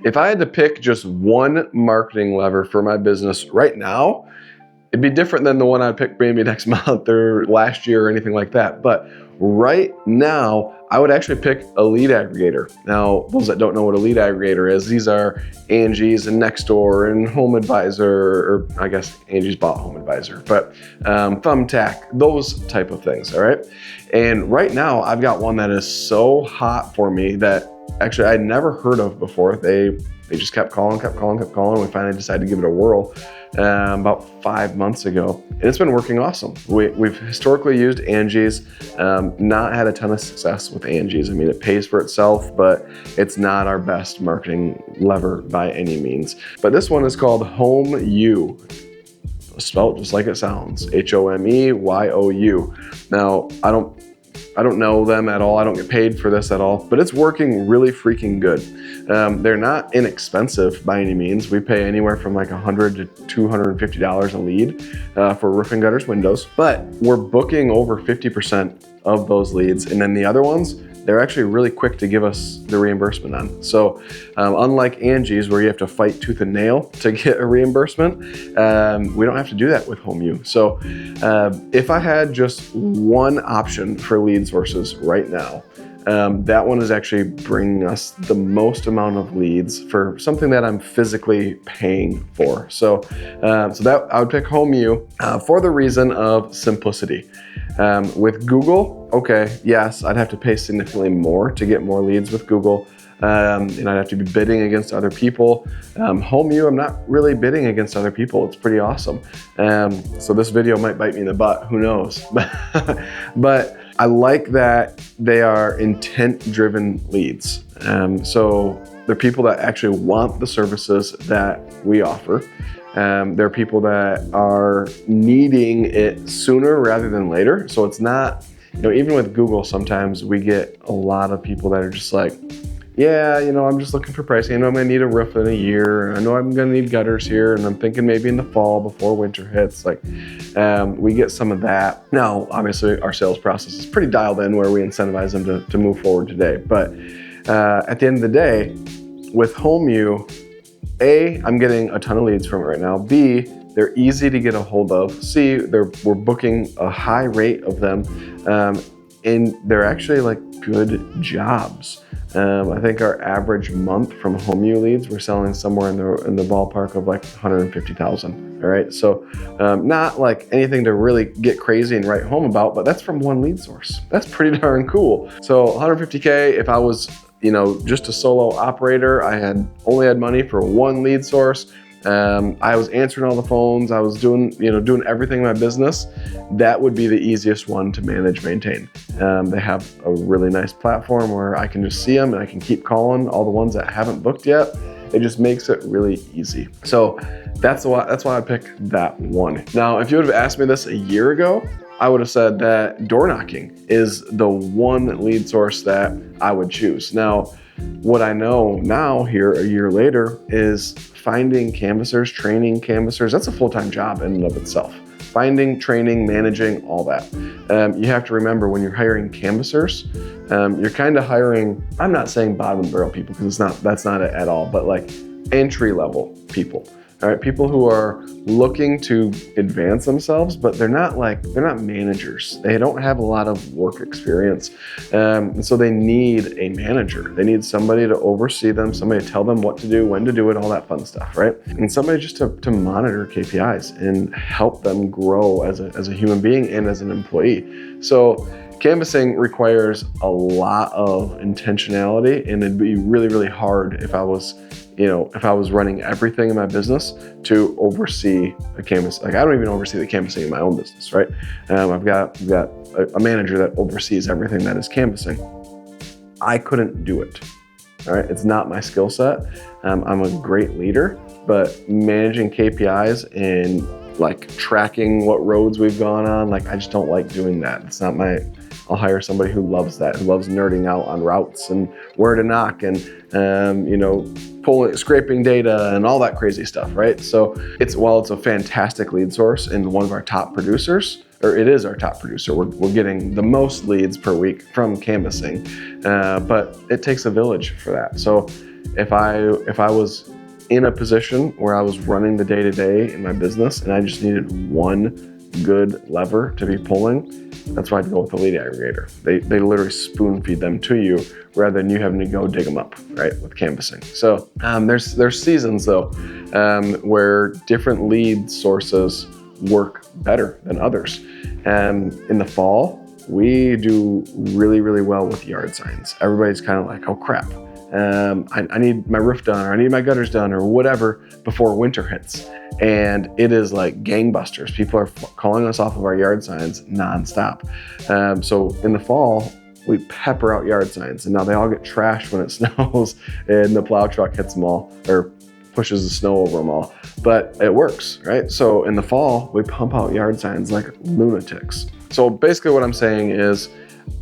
If I had to pick just one marketing lever for my business right now, it'd be different than the one I'd pick maybe next month or last year or anything like that. But right now, I would actually pick a lead aggregator. Now, those that don't know what a lead aggregator is, these are Angie's and Nextdoor and Home Advisor, or I guess Angie's bought Home Advisor, but Thumbtack, those type of things, all right? And right now, I've got one that is so hot for me that actually I'd never heard of before. They just kept calling. We finally decided to give it a whirl about 5 months ago, and it's been working awesome. We've historically used Angie's, not had a ton of success with Angie's. I mean, it pays for itself, but it's not our best marketing lever by any means. But this one is called HomeYou, spelled just like it sounds, HomeYou. Now, I don't know them at all. I don't get paid for this at all, but it's working really freaking good. They're not inexpensive by any means. We pay anywhere from like $100 to $250 a lead for roofing, gutters, windows, but we're booking over 50% of those leads. And then the other ones, they're actually really quick to give us the reimbursement on. So unlike Angie's, where you have to fight tooth and nail to get a reimbursement, we don't have to do that with HomeYou. So if I had just one option for lead sources right now, that one is actually bringing us the most amount of leads for something that I'm physically paying for. So that I would pick HomeYou for the reason of simplicity. With Google, okay, yes, I'd have to pay significantly more to get more leads with Google. And I'd have to be bidding against other people. HomeYou, I'm not really bidding against other people. It's pretty awesome. So this video might bite me in the butt, who knows? But I like that they are intent-driven leads. So they're people that actually want the services that we offer. There are people that are needing it sooner rather than later. So it's not, even with Google, sometimes we get a lot of people that are just like, yeah, I'm just looking for pricing. I know I'm gonna need a roof in a year. I know I'm gonna need gutters here, and I'm thinking maybe in the fall before winter hits. Like, we get some of that. Now, obviously, our sales process is pretty dialed in where we incentivize them to move forward today. But at the end of the day, with HomeYou, A, I'm getting a ton of leads from it right now. B, they're easy to get a hold of. C, we're booking a high rate of them, and they're actually like good jobs. I think our average month from HomeYou leads, we're selling somewhere in the ballpark of like 150,000. All right, so not like anything to really get crazy and write home about, but that's from one lead source. That's pretty darn cool. So 150K, if I was just a solo operator, I only had money for one lead source. I was answering all the phones. I was doing everything in my business. That would be the easiest one to manage, maintain. They have a really nice platform where I can just see them and I can keep calling all the ones that haven't booked yet. It just makes it really easy. So that's why I picked that one. Now, if you would have asked me this a year ago, I would have said that door knocking is the one lead source that I would choose. Now, what I know now here a year later is finding canvassers, training canvassers, that's a full-time job in and of itself. Finding, training, managing, all that. You have to remember when you're hiring canvassers, you're kind of hiring, I'm not saying bottom barrel people because that's not it at all, but like entry-level people. All right, people who are looking to advance themselves, but they're not managers. They don't have a lot of work experience. And so they need a manager. They need somebody to oversee them, somebody to tell them what to do, when to do it, all that fun stuff, right? And somebody just to monitor KPIs and help them grow as a human being and as an employee. So canvassing requires a lot of intentionality, and it'd be really, really hard if I was running everything in my business to oversee a canvas. Like, I don't even oversee the canvassing in my own business, right? I've got a manager that oversees everything that is canvassing. I couldn't do it, all right? It's not my skill set. I'm a great leader, but managing KPIs and like tracking what roads we've gone on, like I just don't like doing that. It's not I'll hire somebody who loves that, who loves nerding out on routes and where to knock and, scraping data and all that crazy stuff, right? So while it's a fantastic lead source and one of our top producers, or it is our top producer, we're getting the most leads per week from canvassing, but it takes a village for that. So if I was in a position where I was running the day-to-day in my business and I just needed one good lever to be pulling, that's why I'd go with the lead aggregator. They literally spoon feed them to you rather than you having to go dig them up, right, with canvassing. So there's seasons though where different lead sources work better than others. In the fall, we do really, really well with yard signs. Everybody's kind of like, oh crap, I need my roof done, or I need my gutters done, or whatever before winter hits. And it is like gangbusters. People are calling us off of our yard signs nonstop. So in the fall, we pepper out yard signs, and now they all get trashed when it snows and the plow truck hits them all, or pushes the snow over them all. But it works, right? So in the fall, we pump out yard signs like lunatics. So basically what I'm saying is,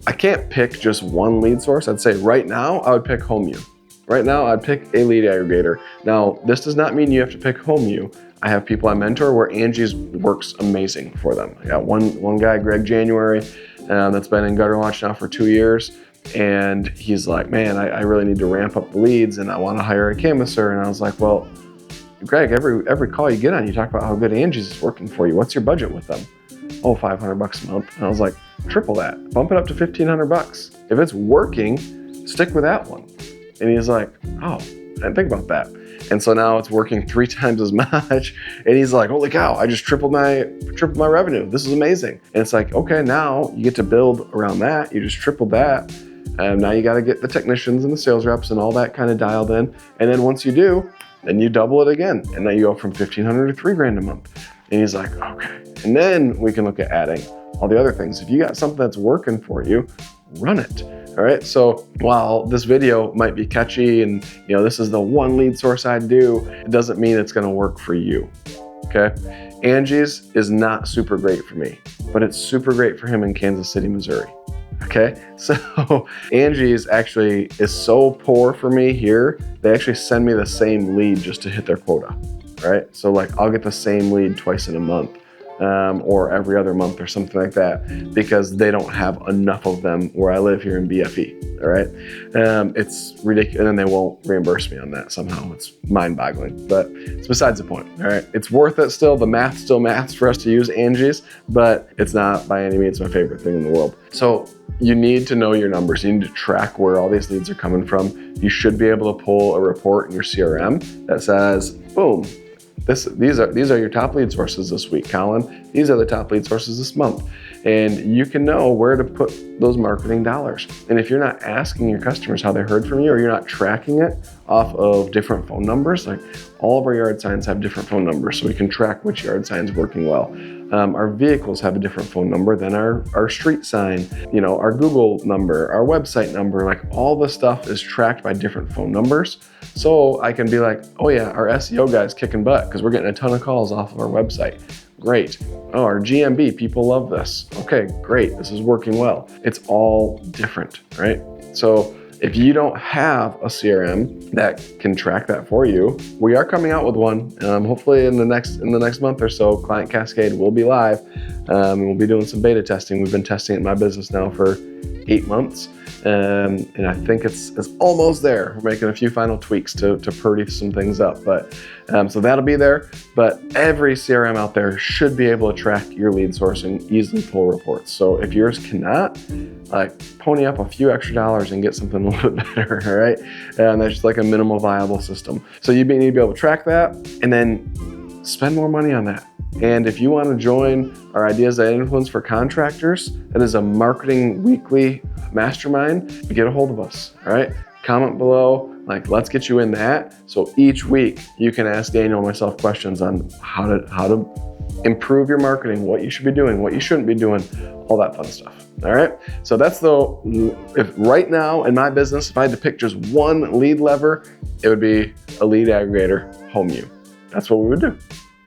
I can't pick just one lead source. I'd say right now, I would pick HomeYou. Right now, I'd pick a lead aggregator. Now, this does not mean you have to pick HomeYou. I have people I mentor where Angie's works amazing for them. I got one guy, Greg January, that's been in Gutter Launch now for 2 years. And he's like, man, I really need to ramp up the leads and I want to hire a canvasser. And I was like, well, Greg, every call you get on, you talk about how good Angie's is working for you. What's your budget with them? Oh, $500 a month. And I was like, triple that, bump it up to $1,500. If it's working, stick with that one. And he's like, oh, I didn't think about that. And so now it's working 3 times as much. And he's like, holy cow, I just tripled my revenue. This is amazing. And it's like, okay, now you get to build around that. You just tripled that. And now you got to get the technicians and the sales reps and all that kind of dialed in. And then once you do, then you double it again. And then you go from $1,500 to $3,000 a month. And he's like, okay. And then we can look at adding all the other things. If you got something that's working for you, run it. All right. So while this video might be catchy and this is the one lead source I do, it doesn't mean it's going to work for you. Okay. Angie's is not super great for me, but it's super great for him in Kansas City, Missouri. Okay. So Angie's actually is so poor for me here. They actually send me the same lead just to hit their quota. Right. So like I'll get the same lead twice in a month. Or every other month or something like that, because they don't have enough of them where I live here in BFE, all right? It's ridiculous, and they won't reimburse me on that somehow. It's mind-boggling, but it's besides the point, all right? It's worth it still. The math still maths for us to use Angie's, but it's not by any means my favorite thing in the world. So you need to know your numbers. You need to track where all these leads are coming from. You should be able to pull a report in your CRM that says, boom, these are your top lead sources this week, Colin. These are the top lead sources this month. And you can know where to put those marketing dollars. And if you're not asking your customers how they heard from you, or you're not tracking it off of different phone numbers, like all of our yard signs have different phone numbers, so we can track which yard sign's working well. Our vehicles have a different phone number than our street sign, our Google number, our website number, like all the stuff is tracked by different phone numbers. So I can be like, oh yeah, our SEO guy's kicking butt because we're getting a ton of calls off of our website. Great. Oh, our GMB, people love this. Okay, great. This is working well. It's all different, right? So if you don't have a CRM that can track that for you, we are coming out with one. Hopefully in the next month or so, Client Cascade will be live. And we'll be doing some beta testing. We've been testing it in my business now for 8 months. And I think it's almost there. We're making a few final tweaks to pretty some things up, but so that'll be there. But every CRM out there should be able to track your lead source and easily pull reports. So if yours cannot, like pony up a few extra dollars and get something a little bit better, all right? And that's just like a minimal viable system. So you need to be able to track that and then spend more money on that. And if you want to join our Ideas That Influence for Contractors, that is a marketing weekly mastermind, get a hold of us, all right? Comment below, like let's get you in that. So each week you can ask Daniel and myself questions on how to improve your marketing, what you should be doing, what you shouldn't be doing, all that fun stuff, all right? So that's if right now in my business, if I had to pick just one lead lever, it would be a lead aggregator, HomeYou. That's what we would do.